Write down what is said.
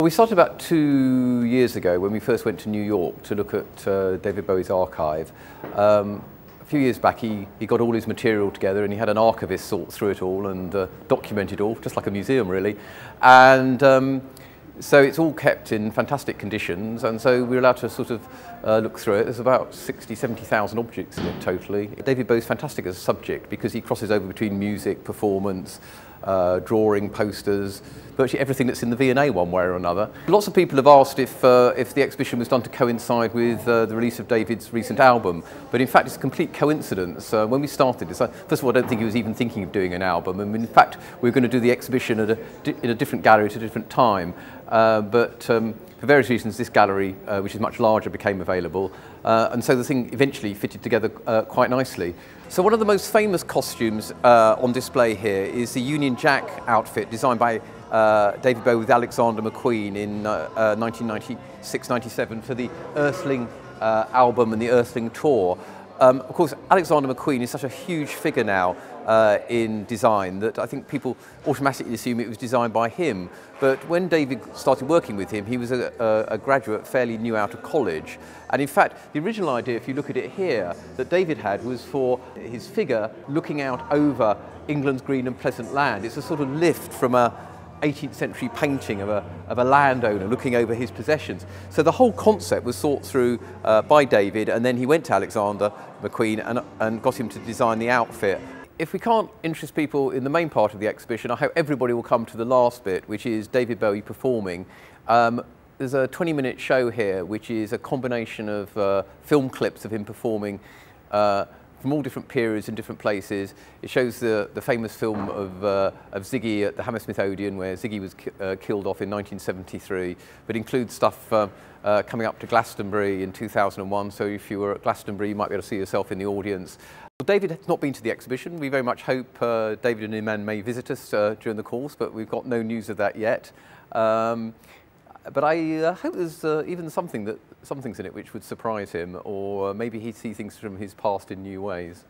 We started about 2 years ago when we first went to New York to look at David Bowie's archive. A few years back he got all his material together and he had an archivist sort through it all and document it all, just like a museum really. And so it's all kept in fantastic conditions, and so we're allowed to sort of look through it. There's about 70,000 objects in it totally. David Bowie's fantastic as a subject because he crosses over between music, performance, drawing, posters, virtually everything that's in the V&A one way or another. Lots of people have asked if the exhibition was done to coincide with the release of David's recent album, but in fact it's a complete coincidence. When we started this, first of all I don't think he was even thinking of doing an album, and in fact we were going to do the exhibition in a different gallery at a different time, but for various reasons this gallery, which is much larger, became available, and so the thing eventually fitted together quite nicely. So one of the most famous costumes on display here is the Union Jack outfit designed by David Bowie with Alexander McQueen in 1996-97 for the Earthling album and the Earthling tour. Of course, Alexander McQueen is such a huge figure now in design that I think people automatically assume it was designed by him. But when David started working with him, he was a graduate fairly new out of college. And in fact, the original idea, if you look at it here, that David had was for his figure looking out over England's green and pleasant land. It's a sort of lift from a 18th century painting of a landowner looking over his possessions. So the whole concept was thought through by David, and then he went to Alexander McQueen and got him to design the outfit. If we can't interest people in the main part of the exhibition, I hope everybody will come to the last bit, which is David Bowie performing. There's a 20-minute show here, which is a combination of film clips of him performing from all different periods and different places. It shows the famous film of Ziggy at the Hammersmith Odeon, where Ziggy was killed off in 1973, but includes stuff coming up to Glastonbury in 2001, so if you were at Glastonbury you might be able to see yourself in the audience. Well, David has not been to the exhibition. We very much hope David and Iman may visit us during the course, but we've got no news of that yet. But I hope there's even some things in it which would surprise him, or maybe he'd see things from his past in new ways.